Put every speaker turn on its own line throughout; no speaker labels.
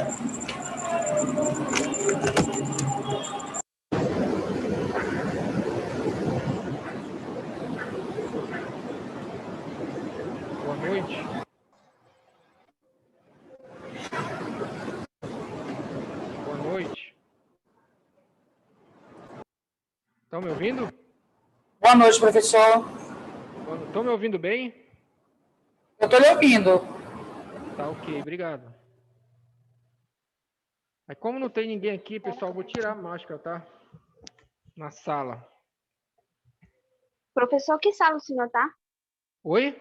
Boa noite. Boa noite. Estão me ouvindo?
Boa noite, professor.
Estão me ouvindo bem?
Eu estou lhe ouvindo.
Tá, ok, obrigado. Aí, como não tem ninguém aqui, pessoal, vou tirar a máscara, tá? Na sala.
Professor, que sala o senhor tá?
Oi?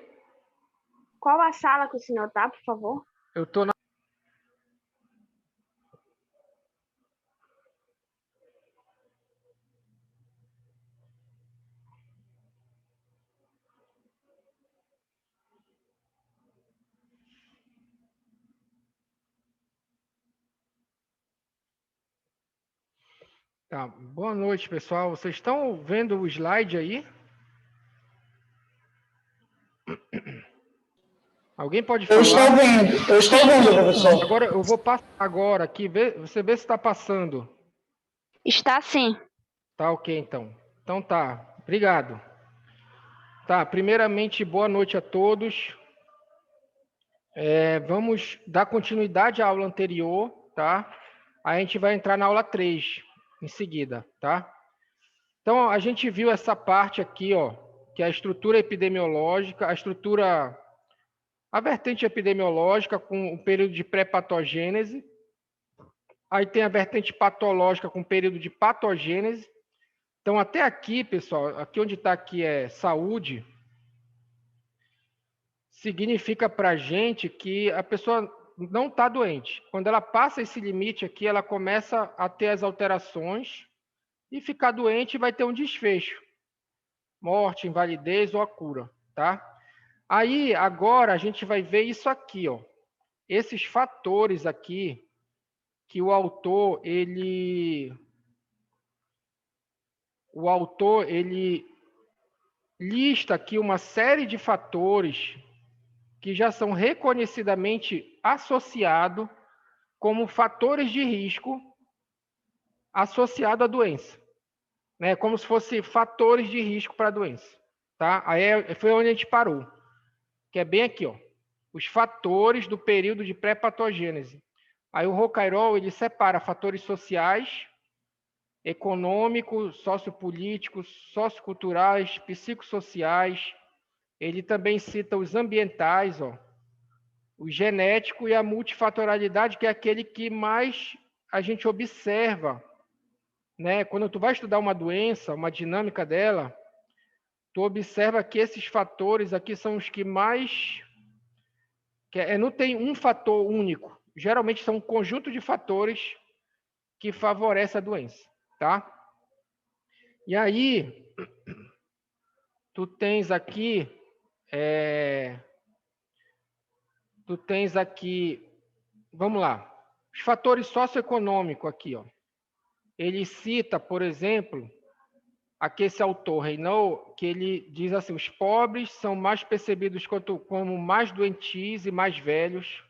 Qual a sala que o senhor tá, por favor?
Eu tô na... Tá, boa noite, pessoal. Vocês estão vendo o slide aí? Alguém pode falar?
Eu estou vendo, professor.
Agora, eu vou passar agora aqui, você vê se está passando.
Está sim.
Tá, ok, então. Então tá, obrigado. Tá, primeiramente, boa noite a todos. Vamos dar continuidade à aula anterior, tá? Aí a gente vai entrar na aula 3 em seguida, tá? Então, a gente viu essa parte aqui, ó, que é a estrutura epidemiológica, a vertente epidemiológica com o período de pré-patogênese. Aí tem a vertente patológica com o período de patogênese. Então, até aqui, pessoal, aqui onde está aqui é saúde, significa para a gente que a pessoa não está doente. Quando ela passa esse limite aqui, ela começa a ter as alterações e ficar doente vai ter um desfecho. Morte, invalidez ou a cura, tá? Aí, agora, a gente vai ver isso aqui, ó. Esses fatores aqui que o autor, ele lista aqui uma série de fatores que já são reconhecidamente associados como fatores de risco associado à doença, né? Como se fosse fatores de risco para a doença, tá? Aí foi onde a gente parou, que é bem aqui, ó, os fatores do período de pré-patogênese. Aí o Rocairol, ele separa fatores sociais, econômicos, sociopolíticos, socioculturais, psicossociais. Ele também cita os ambientais, ó, o genético e a multifatorialidade, que é aquele que mais a gente observa, né? Quando tu vai estudar uma doença, uma dinâmica dela, tu observa que esses fatores aqui são os que mais... não tem um fator único. Geralmente são um conjunto de fatores que favorece a doença, tá? E aí, tu tens aqui, vamos lá, os fatores socioeconômicos aqui, ó. Ele cita, por exemplo, aqui esse autor, Reinaud, que ele diz assim, os pobres são mais percebidos como mais doentios e mais velhos,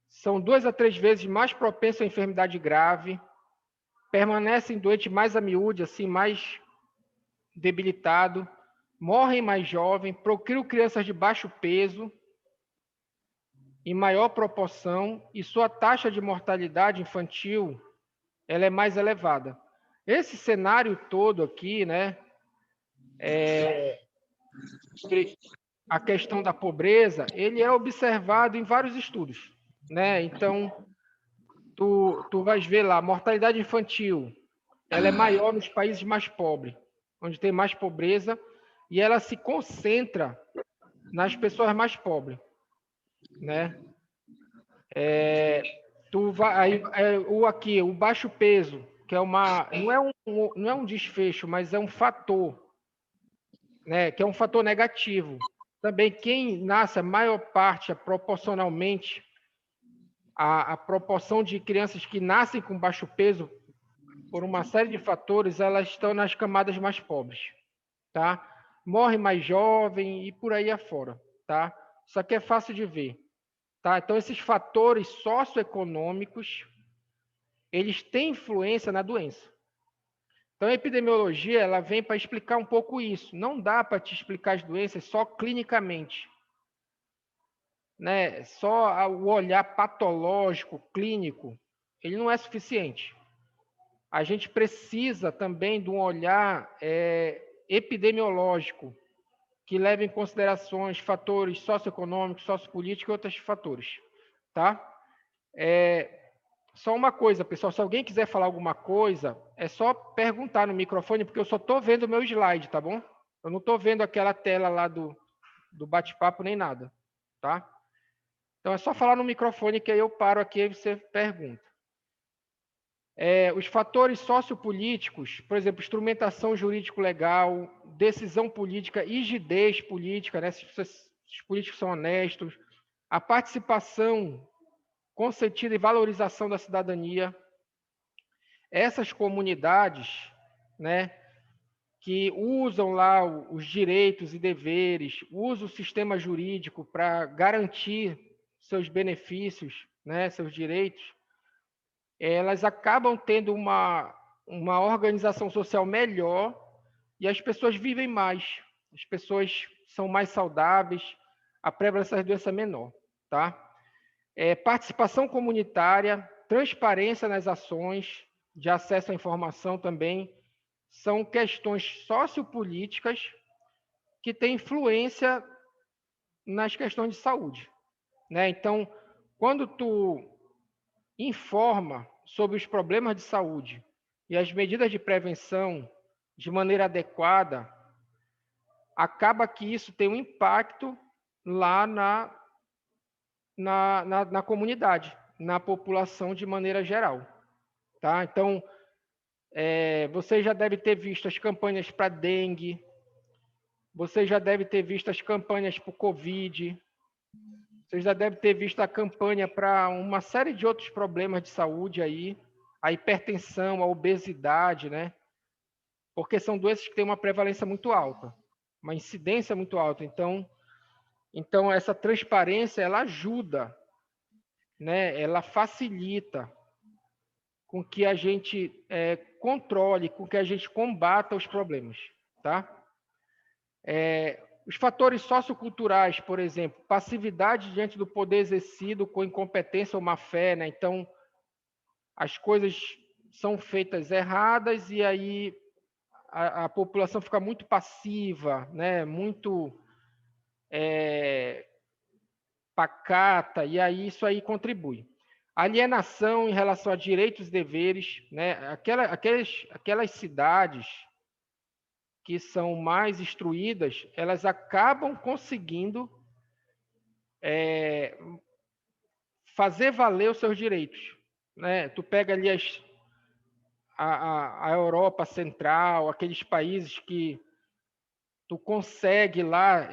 são 2 a 3 vezes mais propensos à enfermidade grave, permanecem doentes mais a miúde, assim, mais debilitado, morrem mais jovens, procriam crianças de baixo peso, em maior proporção, e sua taxa de mortalidade infantil ela é mais elevada. Esse cenário todo aqui, né, a questão da pobreza, ele é observado em vários estudos, né? Então, tu vais ver lá, a mortalidade infantil, ela é maior nos países mais pobres, onde tem mais pobreza, e ela se concentra nas pessoas mais pobres, né? O baixo peso, que é não é um desfecho, mas é um fator, né? Que é um fator negativo. Também quem nasce, a maior parte, proporcionalmente, a proporção de crianças que nascem com baixo peso, por uma série de fatores, elas estão nas camadas mais pobres, tá? Morre mais jovem e por aí afora, tá? Isso aqui é fácil de ver. Tá? Então, esses fatores socioeconômicos, eles têm influência na doença. Então, a epidemiologia ela vem para explicar um pouco isso. Não dá para te explicar as doenças só clinicamente, né? Só o olhar patológico, clínico, ele não é suficiente. A gente precisa também de um olhar epidemiológico, que leva em considerações fatores socioeconômicos, sociopolíticos e outros fatores, tá? Só uma coisa, pessoal, se alguém quiser falar alguma coisa, é só perguntar no microfone, porque eu só estou vendo o meu slide, tá bom? Eu não estou vendo aquela tela lá do bate-papo nem nada, tá? Então é só falar no microfone que aí eu paro aqui e você pergunta. Os fatores sociopolíticos, por exemplo, instrumentação jurídico-legal, decisão política, rigidez política, né, se os políticos são honestos, a participação consentida e valorização da cidadania, essas comunidades, né, que usam lá os direitos e deveres, usam o sistema jurídico para garantir seus benefícios, né, seus direitos, elas acabam tendo uma organização social melhor e as pessoas vivem mais, as pessoas são mais saudáveis, a prevalência das doenças é menor, tá? Participação comunitária, transparência nas ações, de acesso à informação também, são questões sociopolíticas que têm influência nas questões de saúde, né? Então, quando tu informa sobre os problemas de saúde e as medidas de prevenção de maneira adequada, acaba que isso tem um impacto lá na comunidade, na população de maneira geral. Tá? Então, você já deve ter visto as campanhas para dengue, você já deve ter visto as campanhas para o Covid, você já deve ter visto a campanha para uma série de outros problemas de saúde aí, a hipertensão, a obesidade, né? Porque são doenças que têm uma prevalência muito alta, uma incidência muito alta. Então essa transparência, ela ajuda, né? Ela facilita com que a gente controle, com que a gente combata os problemas, tá? Os fatores socioculturais, por exemplo, passividade diante do poder exercido com incompetência ou má-fé, né? Então, as coisas são feitas erradas e aí a população fica muito passiva, né? Muito pacata, e aí isso aí contribui. Alienação em relação a direitos e deveres, né? Aquelas cidades que são mais instruídas, elas acabam conseguindo fazer valer os seus direitos, né? Tu pega ali a Europa Central, aqueles países que tu consegue lá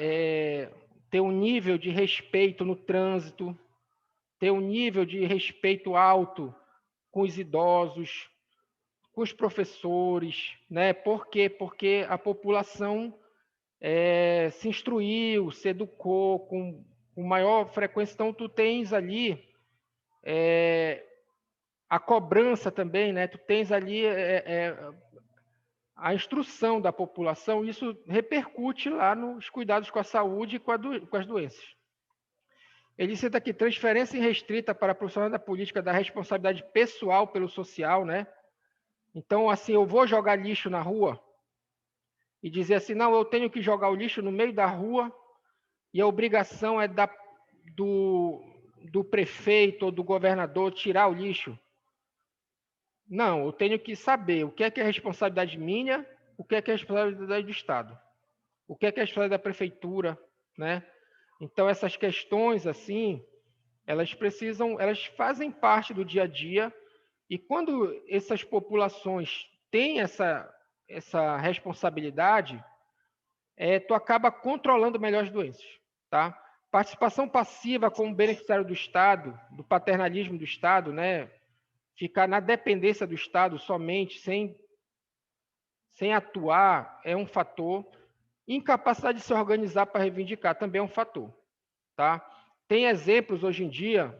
ter um nível de respeito no trânsito, ter um nível de respeito alto com os idosos, com os professores, né? Por quê? Porque a população se instruiu, se educou com maior frequência. Então, tu tens ali a cobrança também, né? Tu tens ali a instrução da população, isso repercute lá nos cuidados com a saúde e com as doenças. Ele cita aqui, transferência irrestrita para profissionais da política da responsabilidade pessoal pelo social, né? Então, assim, eu vou jogar lixo na rua e dizer assim, não, eu tenho que jogar o lixo no meio da rua e a obrigação é do prefeito ou do governador tirar o lixo. Não, eu tenho que saber o que é responsabilidade minha, o que é responsabilidade do Estado, o que é responsabilidade da prefeitura, né? Então, essas questões, assim, elas fazem parte do dia a dia, e quando essas populações têm essa responsabilidade, tu acaba controlando melhor as doenças, tá? Participação passiva como beneficiário do Estado, do paternalismo do Estado, né? Ficar na dependência do Estado somente, sem atuar, é um fator. Incapacidade de se organizar para reivindicar também é um fator, tá? tem exemplos hoje em dia,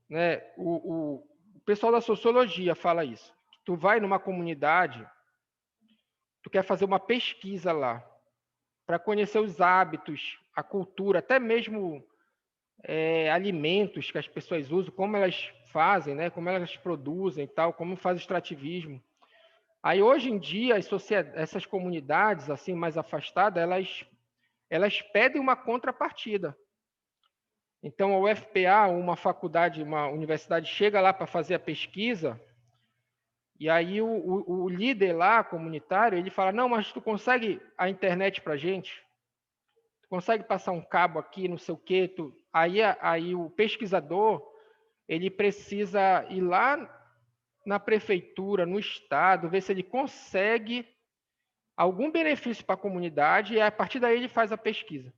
né? O pessoal da sociologia fala isso. Tu vai numa comunidade, tu quer fazer uma pesquisa lá, para conhecer os hábitos, a cultura, até mesmo alimentos que as pessoas usam, como elas fazem, né? Como elas produzem e tal, como faz o extrativismo. Aí, hoje em dia, essas comunidades assim mais afastadas, elas pedem uma contrapartida. Então, a UFPA, uma faculdade, uma universidade, chega lá para fazer a pesquisa, e aí o líder lá, comunitário, ele fala, não, mas tu consegue a internet para a gente? Tu consegue passar um cabo aqui, não sei o quê? Aí o pesquisador, ele precisa ir lá na prefeitura, no estado, ver se ele consegue algum benefício para a comunidade, e a partir daí ele faz a pesquisa,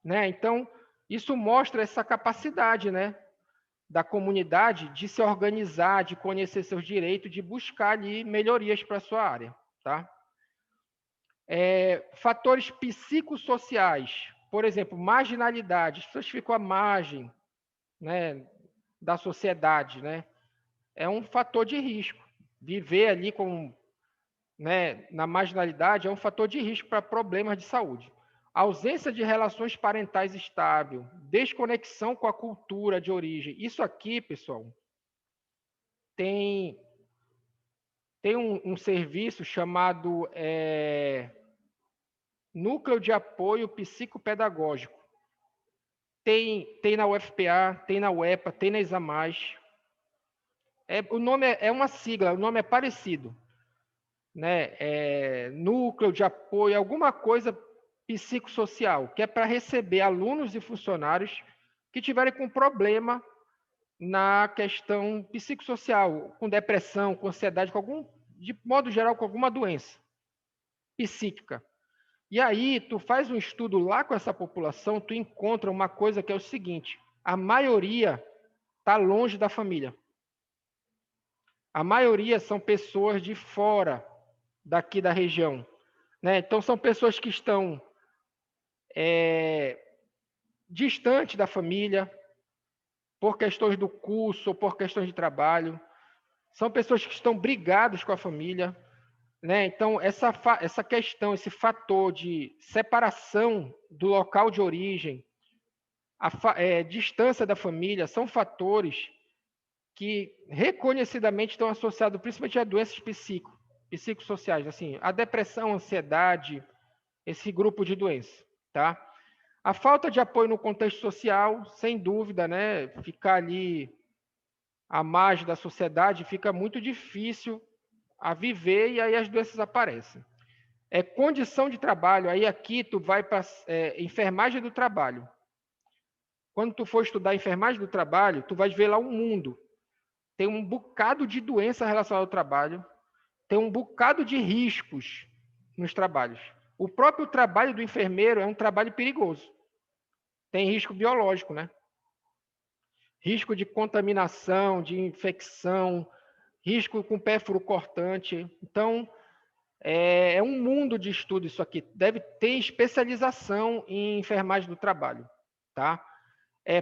né? Então, isso mostra essa capacidade, né, da comunidade de se organizar, de conhecer seus direitos, de buscar ali melhorias para a sua área, tá? Fatores psicossociais, por exemplo, marginalidade, as pessoas ficam à margem, né, da sociedade, né? É um fator de risco. Viver ali né, na marginalidade é um fator de risco para problemas de saúde. Ausência de relações parentais estável, desconexão com a cultura de origem. Isso aqui, pessoal, tem um serviço chamado Núcleo de Apoio Psicopedagógico. Tem na UFPA, tem na UEPA, tem na Examais. O nome é uma sigla, o nome é parecido, né? Núcleo de Apoio, alguma coisa psicossocial, que é para receber alunos e funcionários que tiverem com problema na questão psicossocial, com depressão, com ansiedade, de modo geral, com alguma doença psíquica. E aí, tu faz um estudo lá com essa população, tu encontra uma coisa que é o seguinte: a maioria está longe da família. A maioria são pessoas de fora daqui da região, né? Então, são pessoas que estão distante da família, por questões do curso ou por questões de trabalho. São pessoas que estão brigadas com a família, né? Então, essa questão, esse fator de separação do local de origem, distância da família, são fatores que reconhecidamente estão associados principalmente a doenças psicossociais, assim, a depressão, a ansiedade, esse grupo de doenças, tá? A falta de apoio no contexto social, sem dúvida, né? Ficar ali à margem da sociedade fica muito difícil a viver e aí as doenças aparecem. Condição de trabalho, aí aqui tu vai para enfermagem do trabalho. Quando tu for estudar enfermagem do trabalho, tu vai ver lá um mundo. Tem um bocado de doença relacionada ao trabalho, tem um bocado de riscos nos trabalhos. O próprio trabalho do enfermeiro é um trabalho perigoso. Tem risco biológico, né? Risco de contaminação, de infecção, risco com pérfuro cortante. Então, é um mundo de estudo isso aqui. Deve ter especialização em enfermagem do trabalho, tá?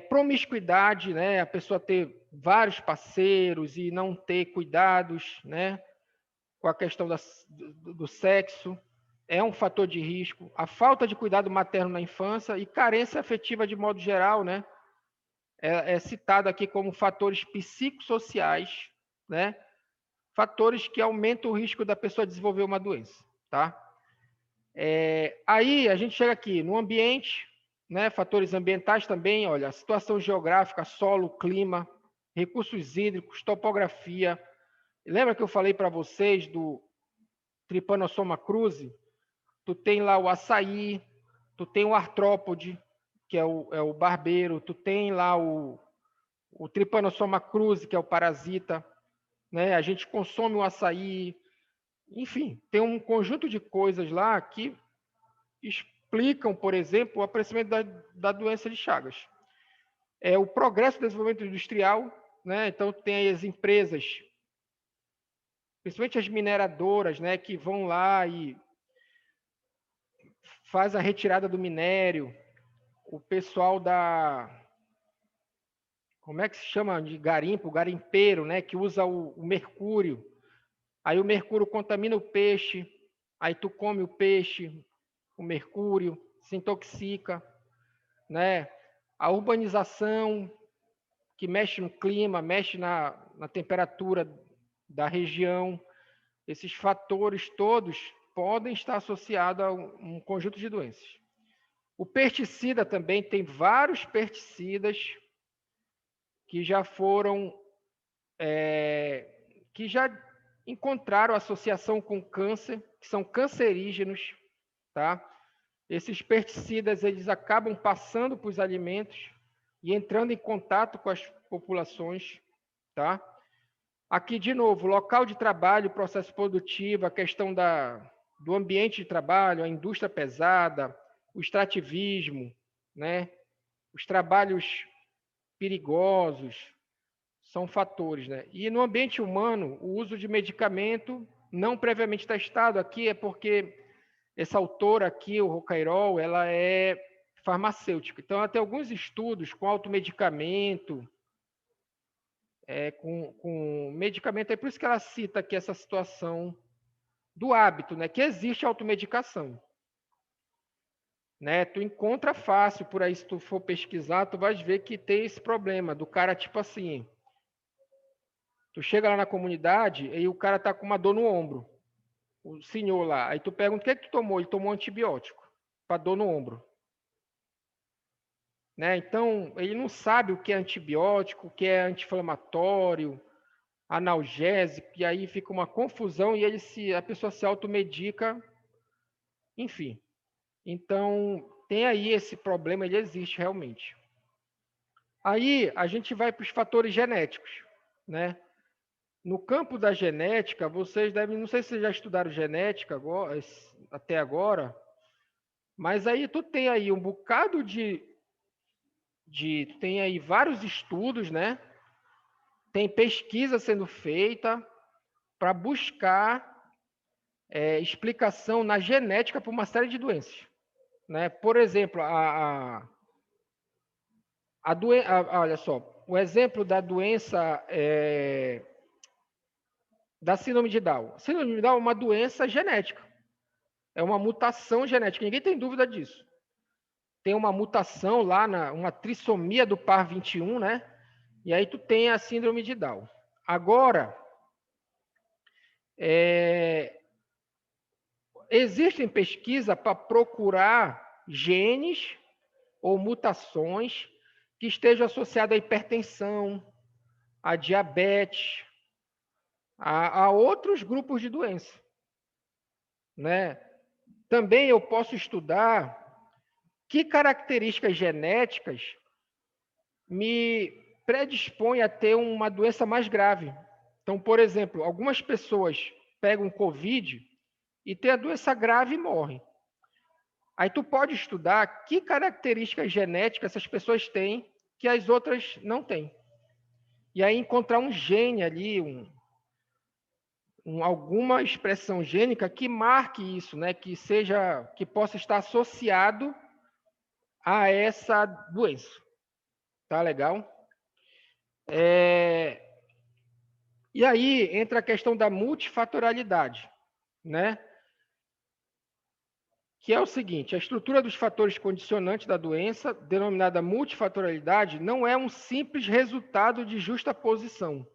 Promiscuidade, né? A pessoa ter vários parceiros e não ter cuidados, né? Com a questão do sexo, é um fator de risco. A falta de cuidado materno na infância e carência afetiva de modo geral, né? É citado aqui como fatores psicossociais, né? Fatores que aumentam o risco da pessoa desenvolver uma doença, tá? Aí a gente chega aqui no ambiente, né? Fatores ambientais também, olha, a situação geográfica, solo, clima, recursos hídricos, topografia. Lembra que eu falei para vocês do Trypanosoma cruzi? Tu tem lá o açaí, tu tem o artrópode, que é o barbeiro, tu tem lá o Trypanosoma cruzi, que é o parasita, né? A gente consome o açaí, enfim, tem um conjunto de coisas lá que explicam, por exemplo, o aparecimento da doença de Chagas. O progresso do desenvolvimento industrial, né? Então tem as empresas, principalmente as mineradoras, né, que vão lá e faz a retirada do minério, o pessoal como é que se chama? De garimpo, garimpeiro, né? Que usa o mercúrio. Aí o mercúrio contamina o peixe, aí tu come o peixe, o mercúrio, se intoxica, né? A urbanização, que mexe no clima, mexe na temperatura da região, esses fatores todos podem estar associados a um conjunto de doenças. O pesticida também, tem vários pesticidas que já foram, que já encontraram associação com câncer, que são cancerígenos, tá? Esses pesticidas, eles acabam passando para os alimentos e entrando em contato com as populações, tá? Aqui, de novo, local de trabalho, processo produtivo, a questão do ambiente de trabalho, a indústria pesada, o extrativismo, né? Os trabalhos perigosos, são fatores, né? E no ambiente humano, o uso de medicamento não previamente testado aqui é porque essa autora aqui, o Rocairol, ela é farmacêutica. Então, ela tem alguns estudos com automedicamento, com medicamento. É por isso que ela cita aqui essa situação do hábito, né? Que existe automedicação. Né? Tu encontra fácil por aí, se tu for pesquisar, tu vais ver que tem esse problema do cara, tipo assim, tu chega lá na comunidade e o cara tá com uma dor no ombro, o senhor lá. Aí tu pergunta, o que é que tu tomou? Ele tomou antibiótico para dor no ombro. Né? Então, ele não sabe o que é antibiótico, o que é anti-inflamatório, analgésico, e aí fica uma confusão e a pessoa se automedica, enfim. Então, tem aí esse problema, ele existe realmente. Aí, a gente vai para os fatores genéticos, né? No campo da genética, vocês devem, não sei se vocês já estudaram genética agora, até agora, mas aí tu tem aí um bocado tu tem aí vários estudos, né? Tem pesquisa sendo feita para buscar explicação na genética para uma série de doenças, né? Por exemplo, olha só, o exemplo da doença da síndrome de Down. A síndrome de Down é uma doença genética. É uma mutação genética. Ninguém tem dúvida disso. Tem uma mutação lá, uma trissomia do par 21, né? E aí tu tem a síndrome de Down. Agora, existem pesquisas para procurar genes ou mutações que estejam associadas à hipertensão, à diabetes, a outros grupos de doença, né? Também eu posso estudar que características genéticas me predispõem a ter uma doença mais grave. Então, por exemplo, algumas pessoas pegam Covid e têm a doença grave e morrem. Aí tu pode estudar que características genéticas essas pessoas têm que as outras não têm. E aí encontrar um gene ali, alguma expressão gênica que marque isso, né? Que possa estar associado a essa doença. Tá legal? E aí entra a questão da multifatorialidade, né? Que é o seguinte, a estrutura dos fatores condicionantes da doença, denominada multifatorialidade, não é um simples resultado de justaposição.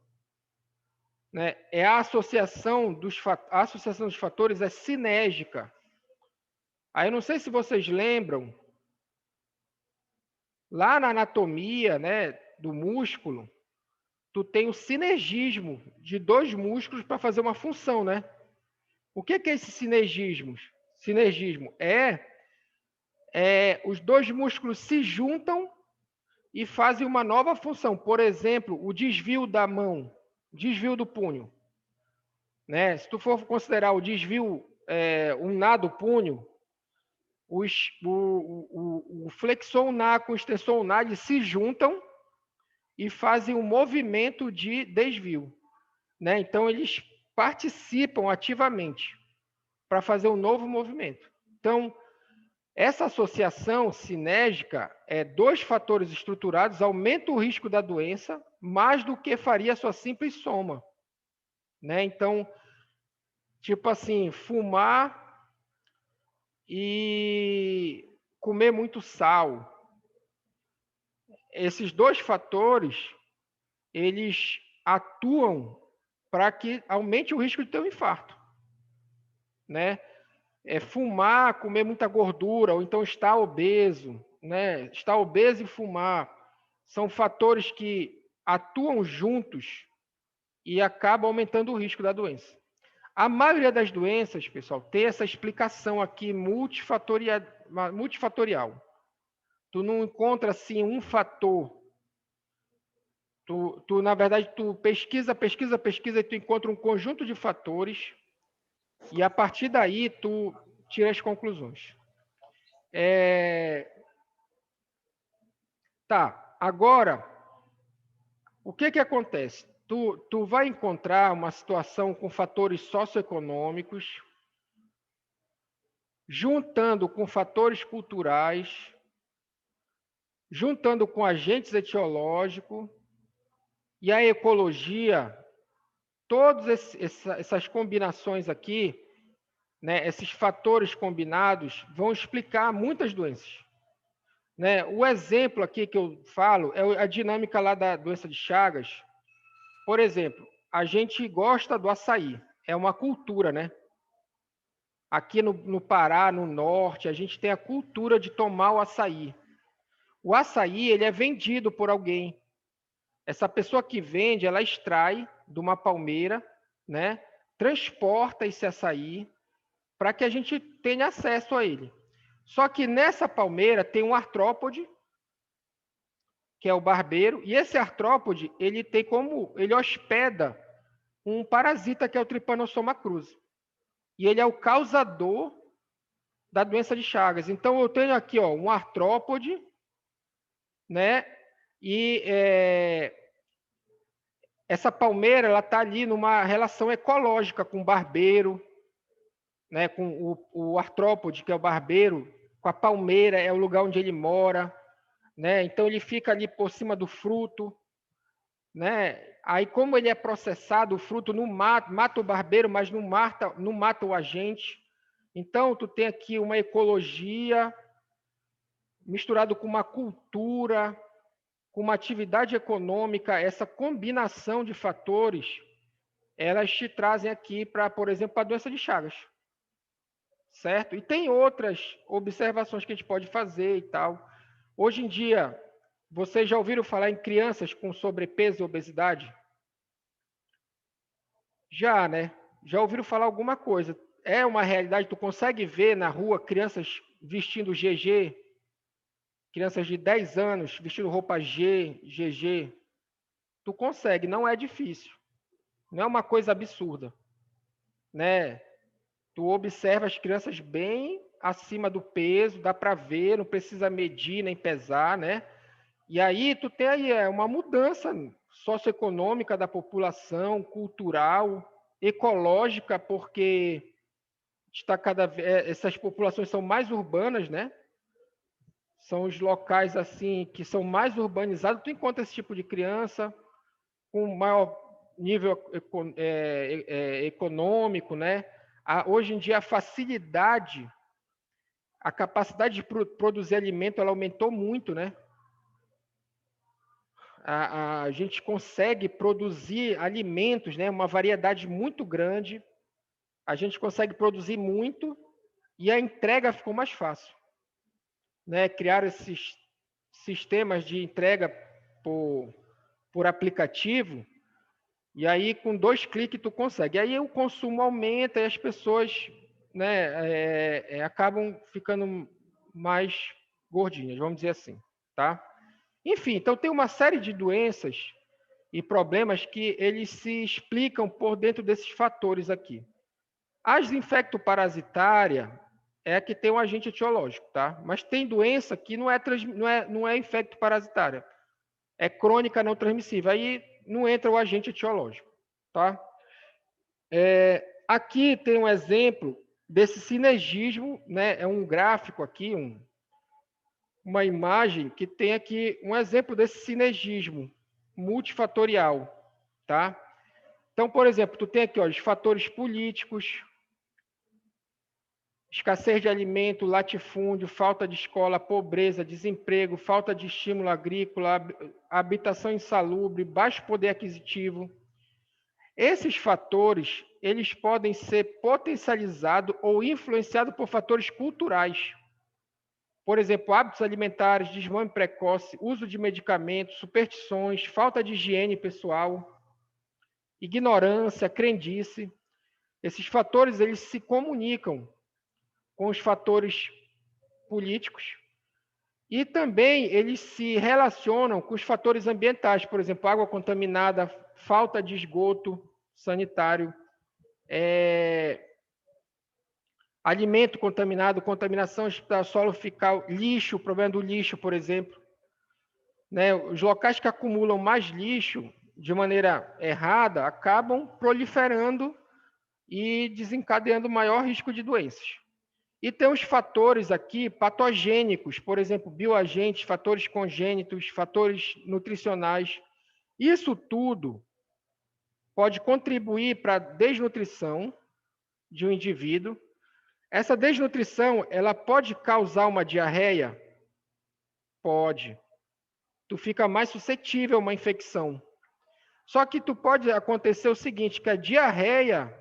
Né? A associação dos fatores é sinérgica. Aí eu não sei se vocês lembram, lá na anatomia, né, do músculo, tu tem o sinergismo de dois músculos para fazer uma função, né? O que é esse sinergismo? Sinergismo os dois músculos se juntam e fazem uma nova função. Por exemplo, o desvio da mão, desvio do punho. Né? Se tu for considerar o desvio ulnar do punho, o flexor ulnar com o extensor ulnar, eles se juntam e fazem um movimento de desvio. Né? Então, eles participam ativamente para fazer um novo movimento. Então, Essa associação sinérgica, dois fatores estruturados aumentam o risco da doença mais do que faria a sua simples soma, né? Então, tipo assim, fumar e comer muito sal. Esses dois fatores, eles atuam para que aumente o risco de ter um infarto, né? Fumar, comer muita gordura, ou então estar obeso, né? Estar obeso e fumar são fatores que atuam juntos e acabam aumentando o risco da doença. A maioria das doenças, pessoal, tem essa explicação aqui multifatorial. Tu não encontra assim um fator. Na verdade, tu pesquisa e tu encontra um conjunto de fatores e a partir daí tu tira as conclusões. Tá, agora, o que acontece? Tu vai encontrar uma situação com fatores socioeconômicos, juntando com fatores culturais, juntando com agentes etiológicos e a ecologia, todas essas combinações aqui, né, esses fatores combinados vão explicar muitas doenças. Né? O exemplo aqui que eu falo é a dinâmica lá da doença de Chagas. Por exemplo, a gente gosta do açaí, é uma cultura, né? Aqui no Pará, no norte, a gente tem a cultura de tomar o açaí. O açaí, ele é vendido por alguém. Essa pessoa que vende, ela extrai de uma palmeira, né? Transporta esse açaí para que a gente tenha acesso a ele. Só que nessa palmeira tem um artrópode, que é o barbeiro, e esse artrópode, ele hospeda um parasita que é o Trypanosoma cruzi. E ele é o causador da doença de Chagas. Então eu tenho aqui, ó, um artrópode, né? E essa palmeira, ela está ali numa relação ecológica com o barbeiro, né? Com o artrópode, que é o barbeiro, com a palmeira, é o lugar onde ele mora, né? Então ele fica ali por cima do fruto, né? Aí como ele é processado, o fruto não mata o barbeiro, mas não mata o agente. Então tu tem aqui uma ecologia misturado com uma cultura, com uma atividade econômica, essa combinação de fatores, elas te trazem aqui para, por exemplo, a doença de Chagas. Certo? E tem outras observações que a gente pode fazer e tal. Hoje em dia, vocês já ouviram falar em crianças com sobrepeso e obesidade? Já, né? Já ouviram falar alguma coisa. É uma realidade, tu consegue ver na rua crianças vestindo GG, crianças de 10 anos vestindo roupa GG. Tu consegue, não é difícil. Não é uma coisa absurda, né? Tu observa as crianças bem acima do peso, dá para ver, não precisa medir nem pesar, né? E aí tu tem aí uma mudança socioeconômica da população, cultural, ecológica, porque está essas populações são mais urbanas, né? São os locais assim que são mais urbanizados. Tu encontra esse tipo de criança com maior nível econômico, né? Hoje em dia a facilidade, a capacidade de produzir alimento, ela aumentou muito, né? A gente consegue produzir alimentos, né? Uma variedade muito grande. A gente consegue produzir muito e a entrega ficou mais fácil, né? Criar esses sistemas de entrega por aplicativo. E aí, com 2 cliques, tu consegue. Aí o consumo aumenta e as pessoas, né, acabam ficando mais gordinhas, vamos dizer assim, tá? Enfim, então tem uma série de doenças e problemas que eles se explicam por dentro desses fatores aqui. As infectoparasitárias é a que tem um agente etiológico, tá? Mas tem doença que não é infectoparasitária, é crônica não transmissível. Aí não entra o agente etiológico, tá? Aqui tem um exemplo desse sinergismo, né? É um gráfico aqui, uma imagem que tem aqui um exemplo desse sinergismo multifatorial, tá? Então, por exemplo, tu tem aqui, ó, os fatores políticos, escassez de alimento, latifúndio, falta de escola, pobreza, desemprego, falta de estímulo agrícola, habitação insalubre, baixo poder aquisitivo. Esses fatores, eles podem ser potencializados ou influenciados por fatores culturais. Por exemplo, hábitos alimentares, desmame precoce, uso de medicamentos, superstições, falta de higiene pessoal, ignorância, crendice. Esses fatores, eles se comunicam com os fatores políticos e também eles se relacionam com os fatores ambientais, por exemplo, água contaminada, falta de esgoto sanitário, alimento contaminado, contaminação do solo fecal, lixo, problema do lixo, por exemplo. Né? Os locais que acumulam mais lixo de maneira errada acabam proliferando e desencadeando maior risco de doenças. E tem os fatores aqui patogênicos, por exemplo, bioagentes, fatores congênitos, fatores nutricionais. Isso tudo pode contribuir para a desnutrição de um indivíduo. Essa desnutrição, ela pode causar uma diarreia? Pode. Tu fica mais suscetível a uma infecção. Só que pode acontecer o seguinte, que a diarreia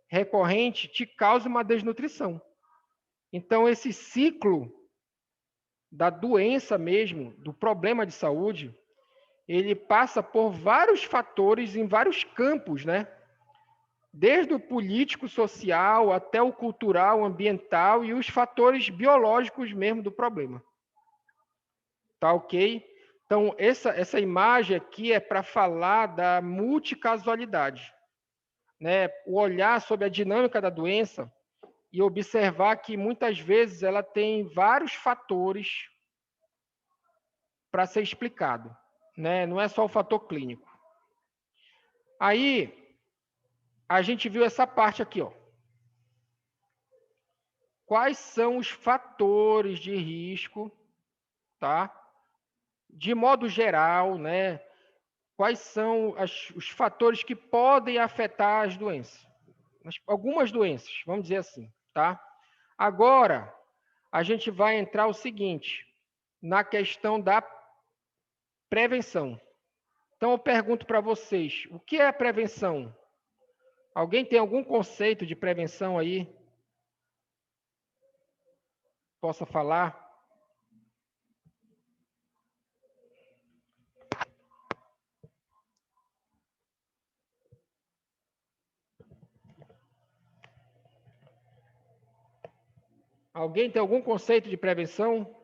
recorrente te causa uma desnutrição. Então, esse ciclo da doença mesmo, do problema de saúde, ele passa por vários fatores em vários campos, né? Desde o político, social, até o cultural, ambiental e os fatores biológicos mesmo do problema. Tá ok? Então, essa imagem aqui é para falar da multicasualidade, né? O olhar sobre a dinâmica da doença e observar que muitas vezes ela tem vários fatores para ser explicado, né? Não é só o fator clínico. Aí, a gente viu essa parte aqui, ó. Quais são os fatores de risco, tá? De modo geral, né? Quais são os fatores que podem afetar as doenças? Algumas doenças, vamos dizer assim, tá? Agora, a gente vai entrar o seguinte, na questão da prevenção. Então, eu pergunto para vocês, o que é a prevenção? Alguém tem algum conceito de prevenção aí? Possa falar? Alguém tem algum conceito de prevenção?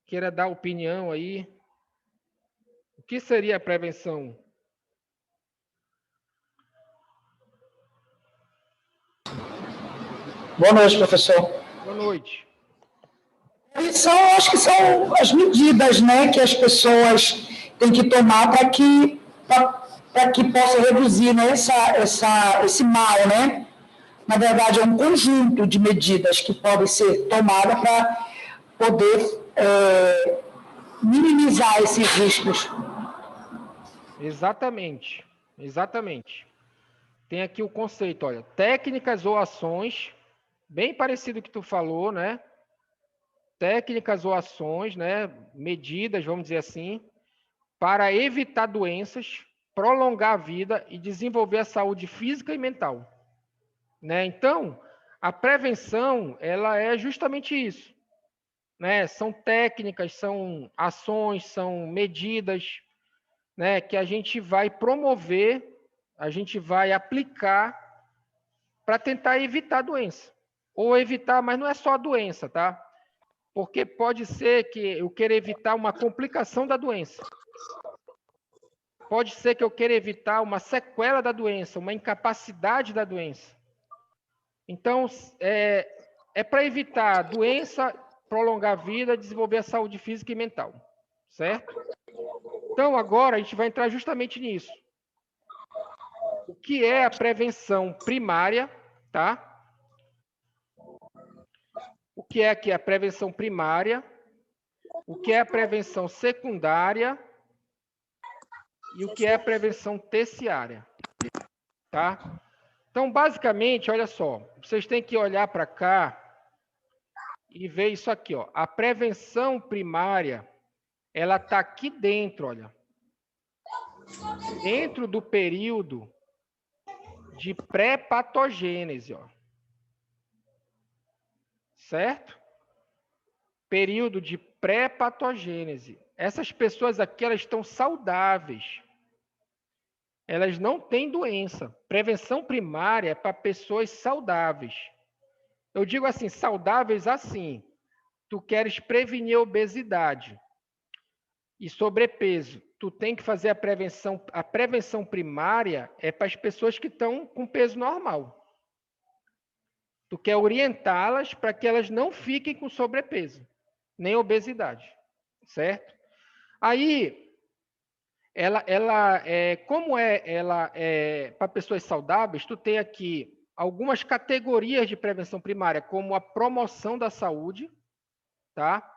Queira dar opinião aí? O que seria a prevenção?
Boa noite, professor.
Boa noite.
Eu acho que são as medidas, né, que as pessoas têm que tomar para que possa reduzir, né, esse mal, né? Na verdade, é um conjunto de medidas que podem ser tomadas para poder minimizar esses riscos.
Exatamente, exatamente. Tem aqui o conceito, olha, técnicas ou ações, bem parecido que tu falou, né? Técnicas ou ações, né? Medidas, vamos dizer assim, para evitar doenças, prolongar a vida e desenvolver a saúde física e mental, né? Então, a prevenção, ela é justamente isso, né? São técnicas, são ações, são medidas, né, que a gente vai promover, a gente vai aplicar para tentar evitar a doença. Ou evitar, mas não é só a doença, tá? Porque pode ser que eu queira evitar uma complicação da doença. Pode ser que eu queira evitar uma sequela da doença, uma incapacidade da doença. Então, é para evitar a doença, prolongar a vida, desenvolver a saúde física e mental. Certo? Então, agora a gente vai entrar justamente nisso. que é a prevenção primária, tá? O que é aqui a prevenção primária, o que é a prevenção secundária e o que é a prevenção terciária, tá? Então, basicamente, olha só, vocês têm que olhar para cá e ver isso aqui, ó. A prevenção primária, ela está aqui dentro, olha. Dentro do período de pré-patogênese, ó. Certo? Período de pré-patogênese. Essas pessoas aqui, elas estão saudáveis. Elas não têm doença. Prevenção primária é para pessoas saudáveis. Eu digo assim, saudáveis assim. Tu queres prevenir a obesidade e sobrepeso. Tu tem que fazer a prevenção. A prevenção primária é para as pessoas que estão com peso normal. Tu quer orientá-las para que elas não fiquem com sobrepeso, nem obesidade, certo? Aí, ela para pessoas saudáveis, tu tem aqui algumas categorias de prevenção primária, como a promoção da saúde, tá?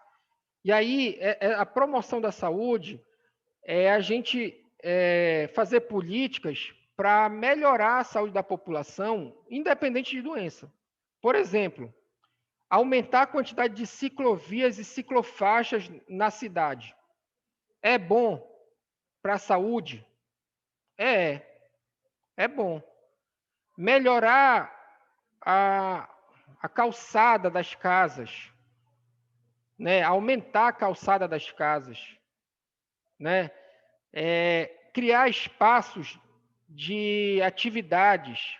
E aí, a promoção da saúde é a gente fazer políticas para melhorar a saúde da população, independente de doença. Por exemplo, aumentar a quantidade de ciclovias e ciclofaixas na cidade. É bom para a saúde? É bom. Melhorar a calçada das casas, né? Aumentar a calçada das casas, né? Criar espaços de atividades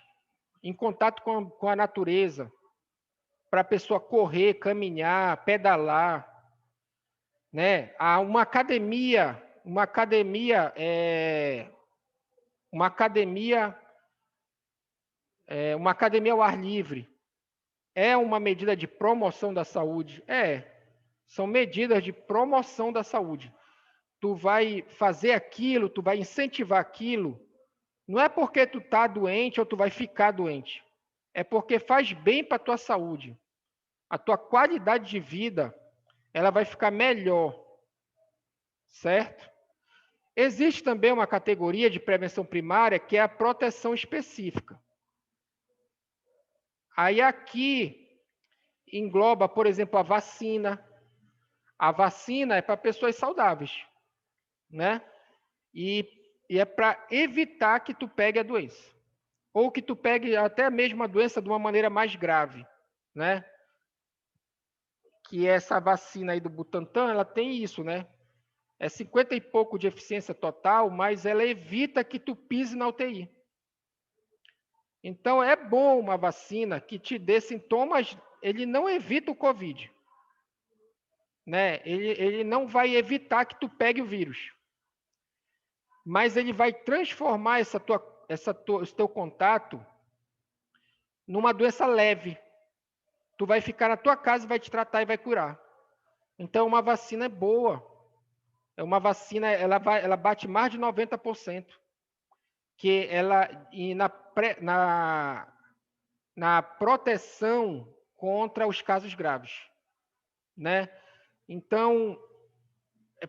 em contato com a natureza, para a pessoa correr, caminhar, pedalar, né? Uma academia ao ar livre é uma medida de promoção da saúde? São medidas de promoção da saúde. Tu vai fazer aquilo, tu vai incentivar aquilo, não é porque tu tá doente ou tu vai ficar doente. É porque faz bem para a tua saúde. A tua qualidade de vida, ela vai ficar melhor, certo? Existe também uma categoria de prevenção primária que é a proteção específica. Aí aqui engloba, por exemplo, a vacina. A vacina é para pessoas saudáveis, né? E é para evitar que tu pegue a doença. Ou que tu pegue até mesmo a doença de uma maneira mais grave, né? Que essa vacina aí do Butantan, ela tem isso, né? É 50 e pouco de eficiência total, mas ela evita que tu pise na UTI. Então, é bom uma vacina que te dê sintomas, ele não evita o Covid. Né? Ele não vai evitar que tu pegue o vírus. Mas ele vai transformar esse teu contato numa doença leve. Tu vai ficar na tua casa, vai te tratar e vai curar. Então, uma vacina é boa. É uma vacina, ela bate mais de 90%. Que ela, na proteção contra os casos graves. Né? Então,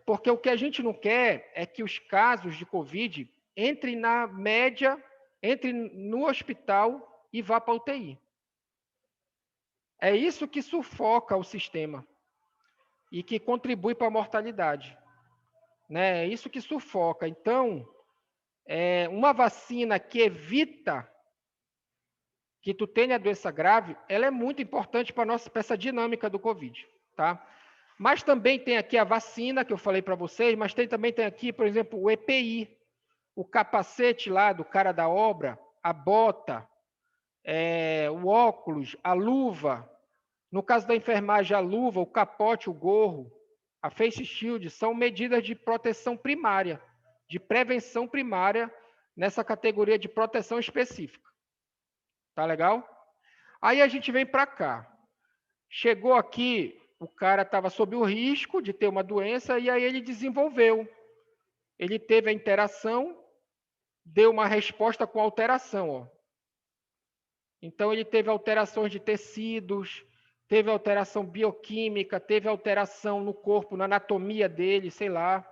porque o que a gente não quer é que os casos de Covid entrem na média, entrem no hospital e vá para a UTI. É isso que sufoca o sistema e que contribui para a mortalidade. Né? É isso que sufoca. Então, uma vacina que evita que tu tenha doença grave, ela é muito importante para essa dinâmica do Covid. Tá? Mas também tem aqui a vacina, que eu falei para vocês, mas também tem aqui, por exemplo, o EPI, o capacete lá do cara da obra, a bota, o óculos, a luva. No caso da enfermagem, a luva, o capote, o gorro, a face shield, são medidas de proteção primária, de prevenção primária, nessa categoria de proteção específica. Tá legal? Aí a gente vem para cá. Chegou aqui, o cara estava sob o risco de ter uma doença e aí ele desenvolveu. Ele teve a interação deu uma resposta com alteração, ó. Então, ele teve alterações de tecidos, teve alteração bioquímica, teve alteração no corpo, na anatomia dele, sei lá.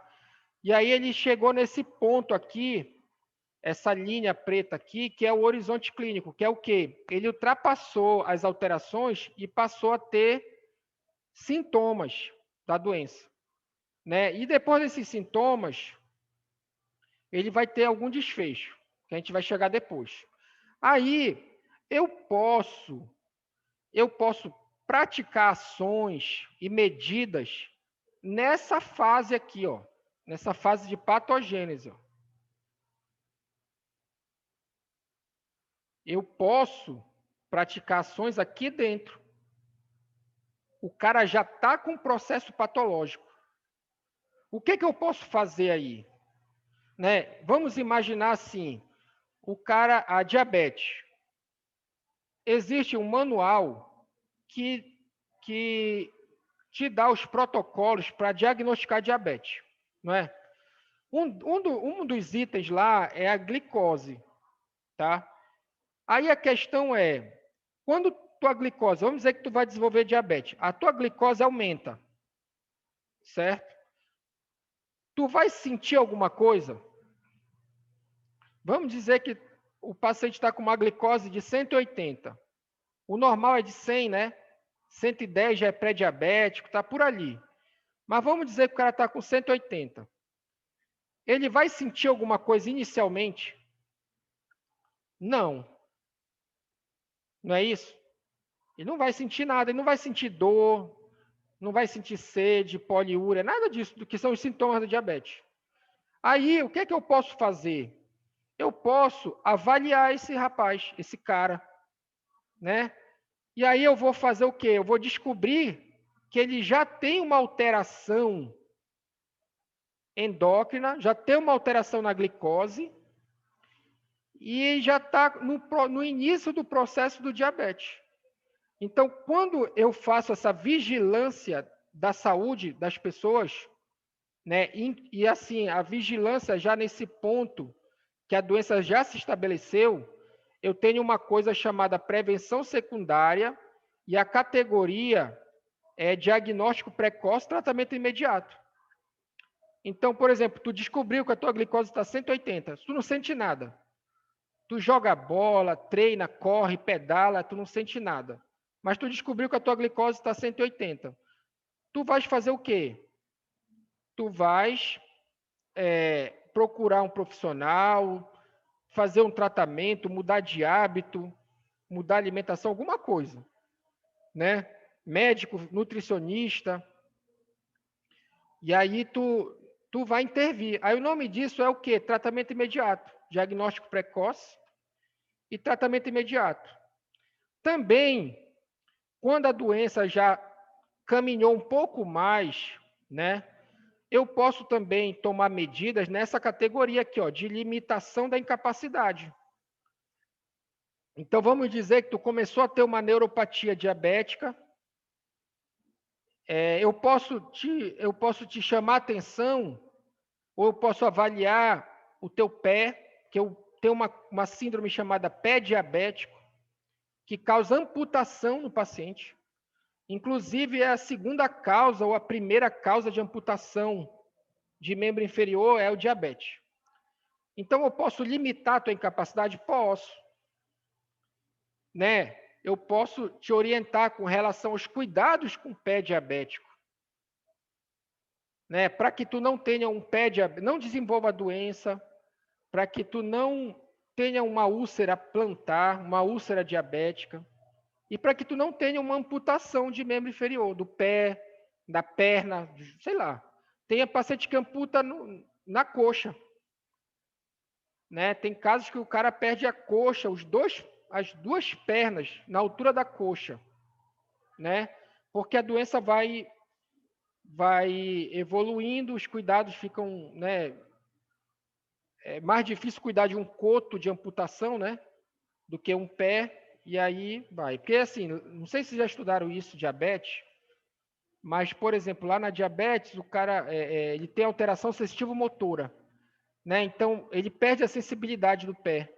E aí ele chegou nesse ponto aqui, essa linha preta aqui, que é o horizonte clínico, que é o quê? Ele ultrapassou as alterações e passou a ter sintomas da doença, né? E depois desses sintomas, ele vai ter algum desfecho, que a gente vai chegar depois. Aí, eu posso praticar ações e medidas nessa fase aqui, ó, nessa fase de patogênese. Ó. Eu posso praticar ações aqui dentro. O cara já está com processo patológico. O que eu posso fazer aí? Né? Vamos imaginar assim, o cara, a diabetes. Existe um manual que te dá os protocolos para diagnosticar diabetes, não é? Um dos itens lá é a glicose, tá? Aí a questão é, quando tua glicose, vamos dizer que tu vai desenvolver diabetes, a tua glicose aumenta, certo? Tu vai sentir alguma coisa? Vamos dizer que o paciente está com uma glicose de 180. O normal é de 100, né? 110 já é pré-diabético, está por ali. Mas vamos dizer que o cara está com 180. Ele vai sentir alguma coisa inicialmente? Não. Não é isso? Ele não vai sentir nada, ele não vai sentir dor, não vai sentir sede, poliúria, nada disso, do que são os sintomas da diabetes. Aí, o que é que eu posso fazer? Eu posso avaliar esse rapaz, esse cara, né? E aí eu vou fazer o quê? Eu vou descobrir que ele já tem uma alteração endócrina, já tem uma alteração na glicose e já está no início do processo do diabetes. Então, quando eu faço essa vigilância da saúde das pessoas, né, e assim, a vigilância já nesse ponto que a doença já se estabeleceu, eu tenho uma coisa chamada prevenção secundária e a categoria é diagnóstico precoce, tratamento imediato. Então, por exemplo, tu descobriu que a tua glicose está 180, tu não sente nada. Tu joga bola, treina, corre, pedala, tu não sente nada. Mas tu descobriu que a tua glicose está 180. Tu vais fazer o quê? Tu vais procurar um profissional, fazer um tratamento, mudar de hábito, mudar a alimentação, alguma coisa, né? Médico, nutricionista. E aí tu vai intervir. Aí o nome disso é o quê? Tratamento imediato, diagnóstico precoce e tratamento imediato. Também, quando a doença já caminhou um pouco mais, né? Eu posso também tomar medidas nessa categoria aqui, ó, de limitação da incapacidade. Então, vamos dizer que tu começou a ter uma neuropatia diabética, eu posso te chamar a atenção, ou eu posso avaliar o teu pé, que eu tenho uma síndrome chamada pé diabético, que causa amputação no paciente. Inclusive, é a segunda causa ou a primeira causa de amputação de membro inferior é o diabetes. Então, eu posso limitar a tua incapacidade? Posso. Né? Eu posso te orientar com relação aos cuidados com o pé diabético. Né? Para que tu não tenha um pé diabético, não desenvolva a doença, para que tu não tenha uma úlcera plantar, uma úlcera diabética, e para que tu não tenha uma amputação de membro inferior, do pé, da perna, sei lá. Tem paciente que amputa na coxa. Né? Tem casos que o cara perde a coxa, as duas pernas na altura da coxa, né? Porque a doença vai evoluindo, os cuidados ficam, né? É mais difícil cuidar de um coto de amputação, né? Do que um pé, e aí vai. Porque assim, não sei se já estudaram isso, diabetes, mas, por exemplo, lá na diabetes, o cara ele tem alteração sensitivo-motora. né? Então, ele perde a sensibilidade do pé.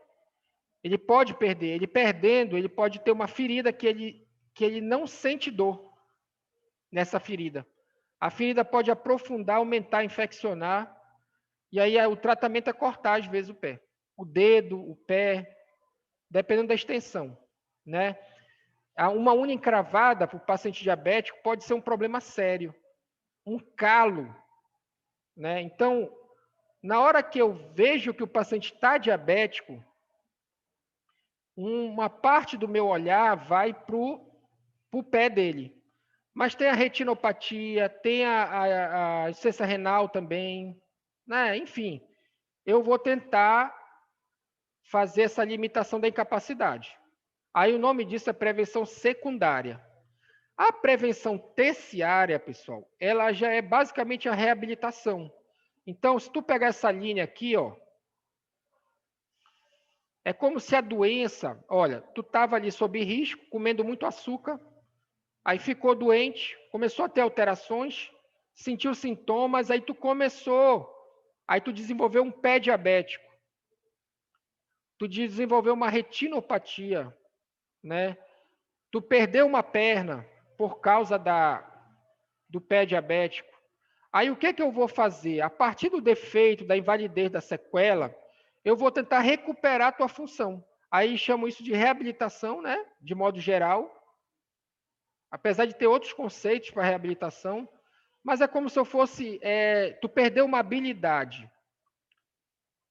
Ele pode perder. Ele perdendo, ele pode ter uma ferida que ele não sente dor nessa ferida. A ferida pode aprofundar, aumentar, infeccionar, e aí o tratamento é cortar, às vezes, o pé. O dedo, o pé, dependendo da extensão, né? Uma unha encravada para o paciente diabético pode ser um problema sério, um calo, né? Então, na hora que eu vejo que o paciente está diabético, uma parte do meu olhar vai para o pé dele. Mas tem a retinopatia, tem a insuficiência renal também, né? Enfim, eu vou tentar fazer essa limitação da incapacidade. Aí o nome disso é prevenção secundária. A prevenção terciária, pessoal, ela já é basicamente a reabilitação. Então, se tu pegar essa linha aqui, ó, é como se a doença, olha, tu estava ali sob risco, comendo muito açúcar, aí ficou doente, começou a ter alterações, sentiu sintomas, aí tu desenvolveu um pé diabético, tu desenvolveu uma retinopatia, né? Tu perdeu uma perna por causa do pé diabético. Aí o que eu vou fazer? A partir do defeito, da invalidez, da sequela, eu vou tentar recuperar a tua função. Aí chamo isso de reabilitação, né? De modo geral. Apesar de ter outros conceitos para reabilitação, mas é como se eu fosse, tu perdeu uma habilidade,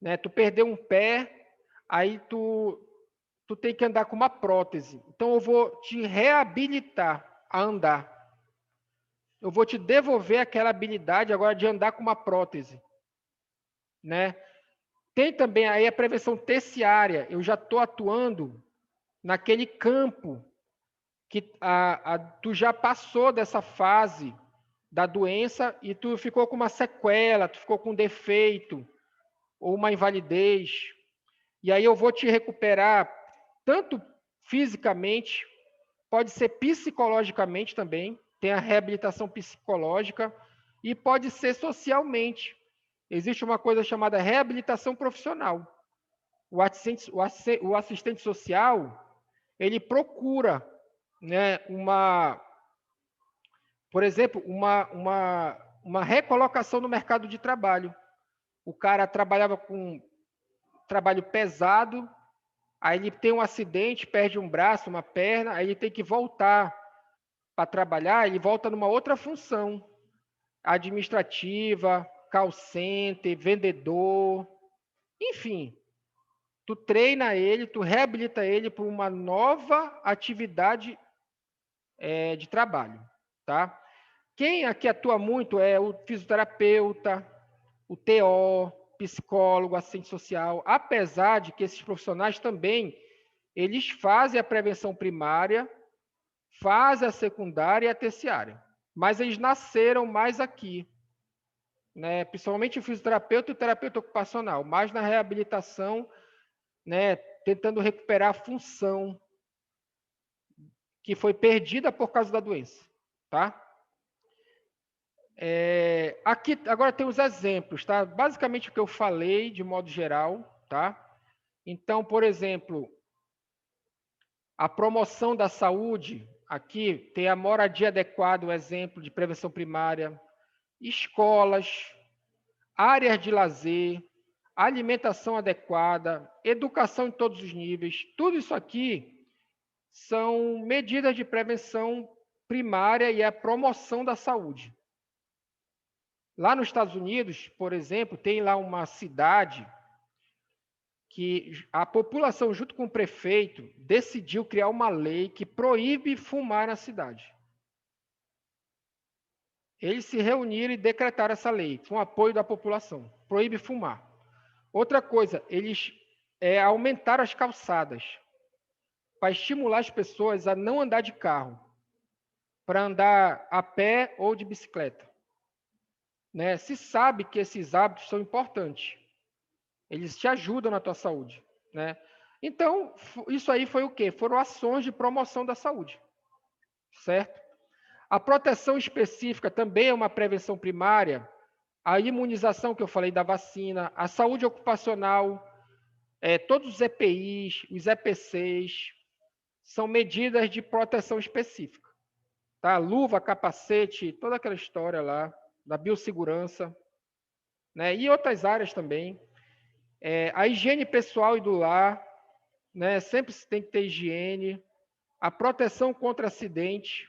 né? Tu perdeu um pé, aí tu tem que andar com uma prótese. Então eu vou te reabilitar a andar. Eu vou te devolver aquela habilidade agora de andar com uma prótese, né? Tem também aí a prevenção terciária. Eu já estou atuando naquele campo que tu já passou dessa fase da doença e tu ficou com uma sequela, tu ficou com um defeito ou uma invalidez. E aí eu vou te recuperar tanto fisicamente, pode ser psicologicamente também, tem a reabilitação psicológica, e pode ser socialmente. Existe uma coisa chamada reabilitação profissional. O assistente social, ele procura, né, por exemplo, uma recolocação no mercado de trabalho. O cara trabalhava com trabalho pesado, aí ele tem um acidente, perde um braço, uma perna, aí ele tem que voltar para trabalhar, ele volta numa outra função, administrativa, call center, vendedor, enfim. Tu treina ele, tu reabilita ele para uma nova atividade de trabalho, tá? Quem aqui atua muito é o fisioterapeuta, o TO, psicólogo, assistente social, apesar de que esses profissionais também, eles fazem a prevenção primária, fazem a secundária e a terciária, mas eles nasceram mais aqui, né? Principalmente o fisioterapeuta e o terapeuta ocupacional, mais na reabilitação, né? Tentando recuperar a função que foi perdida por causa da doença, tá? Aqui agora tem os exemplos, tá? Basicamente o que eu falei de modo geral, tá? Então, por exemplo, a promoção da saúde, aqui tem a moradia adequada, o exemplo de prevenção primária, escolas, áreas de lazer, alimentação adequada, educação em todos os níveis, tudo isso aqui são medidas de prevenção primária e a promoção da saúde. Lá nos Estados Unidos, por exemplo, tem lá uma cidade que a população, junto com o prefeito, decidiu criar uma lei que proíbe fumar na cidade. Eles se reuniram e decretaram essa lei, com apoio da população. Proíbe fumar. Outra coisa, eles aumentaram as calçadas para estimular as pessoas a não andar de carro, para andar a pé ou de bicicleta. Né? Se sabe que esses hábitos são importantes. Eles te ajudam na tua saúde, né? Então, isso aí foi o quê? Foram ações de promoção da saúde, certo? A proteção específica também é uma prevenção primária, a imunização que eu falei da vacina, a saúde ocupacional, todos os EPIs, os EPCs, são medidas de proteção específica. Tá? Luva, capacete, toda aquela história lá, da biossegurança, né? E outras áreas também. A higiene pessoal e do lar, né? Sempre se tem que ter higiene, a proteção contra acidente,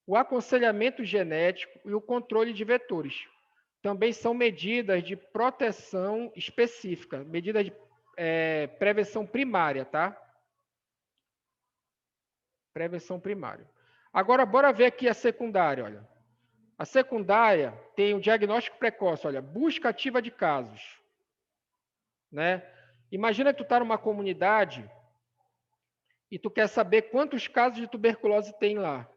o aconselhamento genético e o controle de vetores. Também são medidas de proteção específica, medidas de prevenção primária, tá? Prevenção primária. Agora, bora ver aqui a secundária, olha. A secundária tem o diagnóstico precoce, olha, busca ativa de casos, né? Imagina que tu tá numa comunidade e tu quer saber quantos casos de tuberculose tem lá.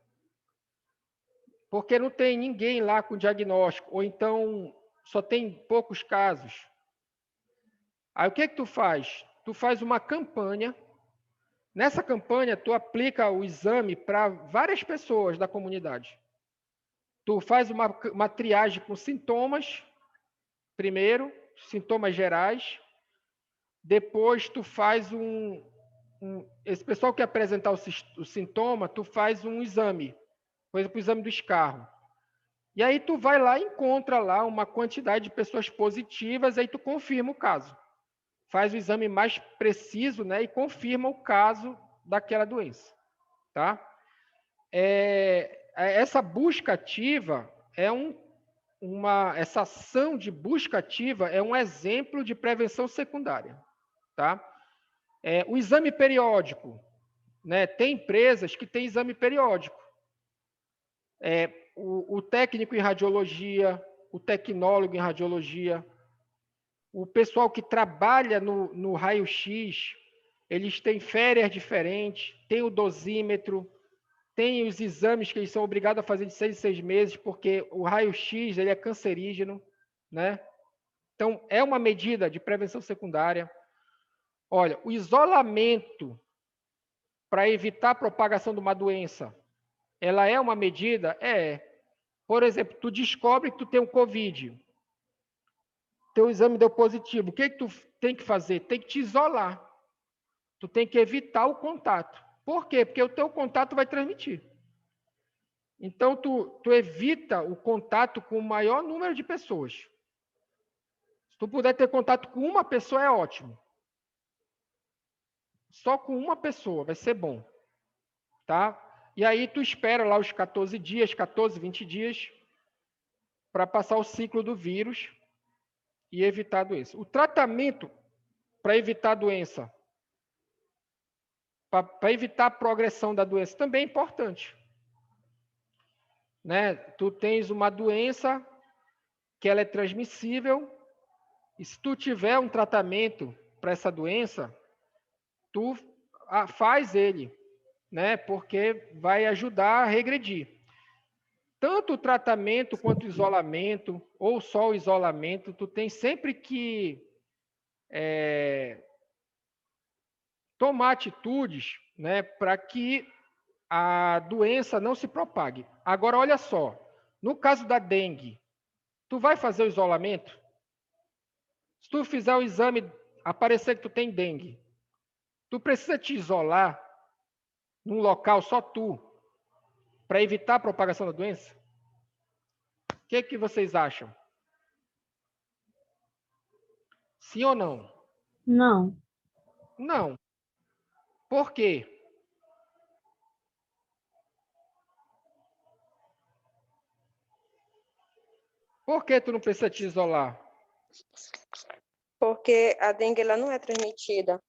Porque não tem ninguém lá com diagnóstico, ou então só tem poucos casos. Aí o que tu faz? Tu faz uma campanha. Nessa campanha, tu aplica o exame para várias pessoas da comunidade. Tu faz uma triagem com sintomas, primeiro, sintomas gerais. Depois, tu faz esse pessoal que apresentar o sintoma, tu faz um exame, por exemplo, o exame do escarro. E aí tu vai lá e encontra lá uma quantidade de pessoas positivas, aí tu confirma o caso. Faz o exame mais preciso, né, e confirma o caso daquela doença, tá? Essa busca ativa essa ação de busca ativa é um exemplo de prevenção secundária, tá? O exame periódico, né? Tem empresas que têm exame periódico. O técnico em radiologia, o tecnólogo em radiologia, o pessoal que trabalha no raio-x, eles têm férias diferentes, tem o dosímetro, tem os exames que eles são obrigados a fazer de 6 em 6 meses, porque o raio-x ele é cancerígeno, né? Então, é uma medida de prevenção secundária. Olha, o isolamento para evitar a propagação de uma doença, ela é uma medida? Por exemplo, tu descobre que tu tem um Covid, teu exame deu positivo, o que tu tem que fazer? Tem que te isolar. Tu tem que evitar o contato. Por quê? Porque o teu contato vai transmitir. Então, tu evita o contato com o maior número de pessoas. Se tu puder ter contato com uma pessoa, é ótimo. Só com uma pessoa vai ser bom. Tá? E aí tu espera lá os 14 dias, 14, 20 dias, para passar o ciclo do vírus e evitar a doença. O tratamento para evitar a doença, para evitar a progressão da doença, também é importante. Né? Tu tens uma doença que ela é transmissível, e se tu tiver um tratamento para essa doença, tu faz ele, né? Porque vai ajudar a regredir. Tanto o tratamento quanto o isolamento, ou só o isolamento, tu tem sempre que tomar atitudes, né, para que a doença não se propague. Agora, olha só, no caso da dengue, tu vai fazer o isolamento? Se tu fizer o exame, aparecer que tu tem dengue, tu precisa te isolar num local só tu, para evitar a propagação da doença? O que vocês acham? Sim ou não?
Não.
Não. Por quê? Por que tu não precisa te isolar?
Porque a dengue ela não é transmitida,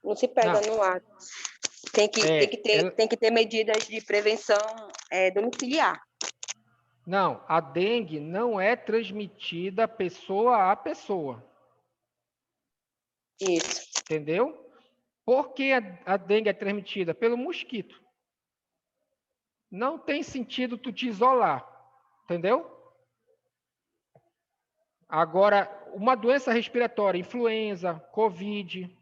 não se pega
Não.
no ar. Tem que ter medidas de prevenção domiciliar.
Não, a dengue não é transmitida pessoa a pessoa.
Isso.
Entendeu? Por que a dengue é transmitida? Pelo mosquito. Não tem sentido tu te isolar. Entendeu? Agora, uma doença respiratória, influenza, Covid,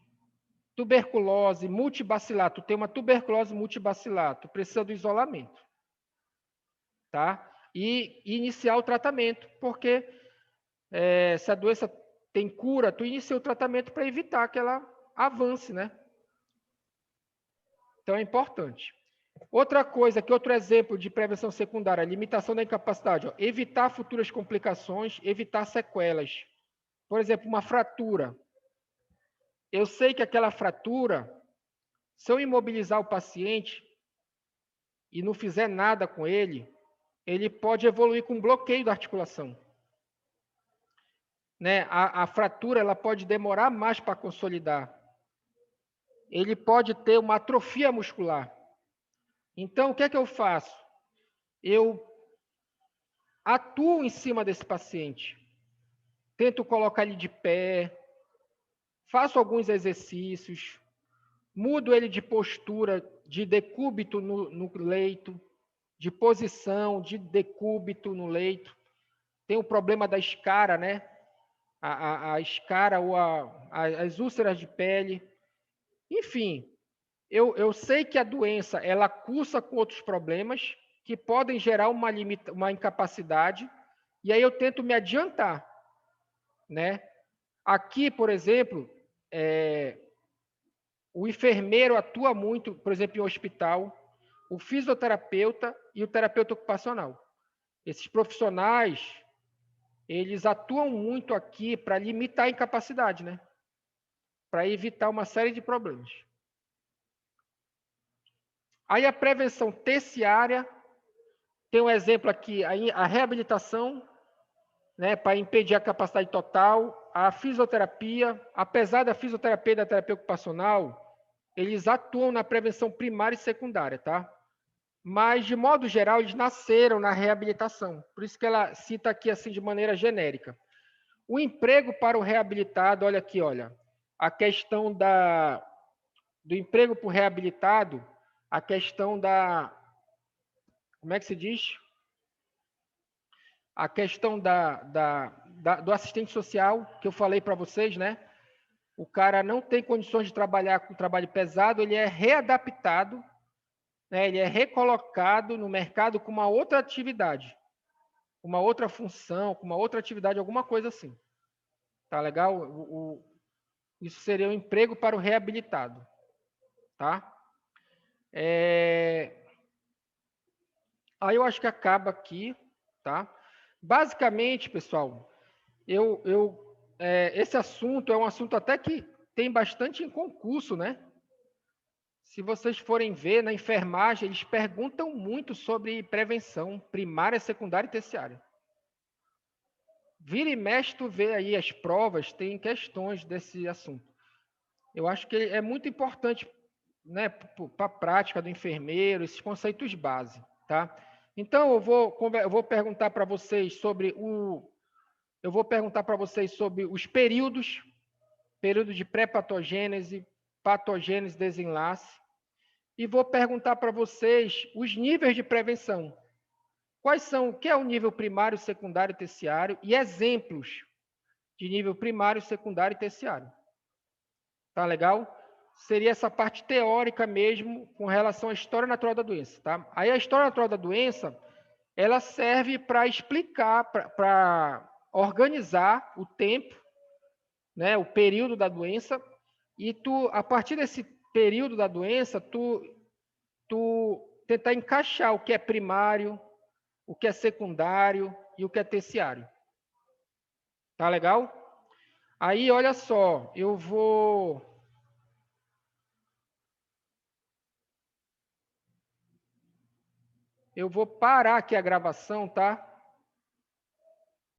tuberculose, multibacilar, tu tem uma tuberculose multibacilar, tu precisa do isolamento. Tá? E iniciar o tratamento, porque se a doença tem cura, tu inicia o tratamento para evitar que ela avance, né? Então é importante. Outra coisa, que outro exemplo de prevenção secundária, limitação da incapacidade, ó, evitar futuras complicações, evitar sequelas. Por exemplo, uma fratura. Eu sei que aquela fratura, se eu imobilizar o paciente e não fizer nada com ele pode evoluir com bloqueio da articulação. Né? A fratura ela pode demorar mais para consolidar. Ele pode ter uma atrofia muscular. Então, o que é que eu faço? Eu atuo em cima desse paciente. Tento colocar ele de pé, faço alguns exercícios, mudo ele de postura, de decúbito no leito, de posição, de decúbito no leito. Tem o problema da escara, né? A escara ou as úlceras de pele. Enfim, eu sei que a doença ela cursa com outros problemas que podem gerar uma incapacidade, e aí eu tento me adiantar, né? Aqui, por exemplo, o enfermeiro atua muito, por exemplo, em um hospital, o fisioterapeuta e o terapeuta ocupacional. Esses profissionais, eles atuam muito aqui para limitar a incapacidade, né? Para evitar uma série de problemas. Aí a prevenção terciária, tem um exemplo aqui, a reabilitação, né, para impedir a capacidade total, a fisioterapia, apesar da fisioterapia e da terapia ocupacional, eles atuam na prevenção primária e secundária, tá? Mas, de modo geral, eles nasceram na reabilitação. Por isso que ela cita aqui assim de maneira genérica. O emprego para o reabilitado, olha aqui, olha, a questão do emprego para o reabilitado, a questão como é que se diz? A questão do assistente social, que eu falei para vocês, né? O cara não tem condições de trabalhar com trabalho pesado, ele é readaptado, né? Ele é recolocado no mercado com uma outra atividade, uma outra função, com uma outra atividade, alguma coisa assim. Tá legal? Isso seria o emprego para o reabilitado. Tá? Aí eu acho que acaba aqui, tá? Basicamente, pessoal, esse assunto é um assunto até que tem bastante em concurso, né? Se vocês forem ver, na enfermagem, eles perguntam muito sobre prevenção primária, secundária e terciária. Vira e mexe, tu vê aí as provas, tem questões desse assunto. Eu acho que é muito importante, né, para a prática do enfermeiro, esses conceitos base, tá? Então, eu vou perguntar para vocês sobre os períodos de pré-patogênese, patogênese, desenlace, e vou perguntar para vocês os níveis de prevenção. O que é o nível primário, secundário e terciário, e exemplos de nível primário, secundário e terciário. Tá legal? Seria essa parte teórica mesmo com relação à história natural da doença, tá? Aí a história natural da doença, ela serve para explicar, para organizar o tempo, né, o período da doença, e a partir desse período da doença, tu tentar encaixar o que é primário, o que é secundário e o que é terciário. Tá legal? Aí, olha só, eu vou parar aqui a gravação, tá?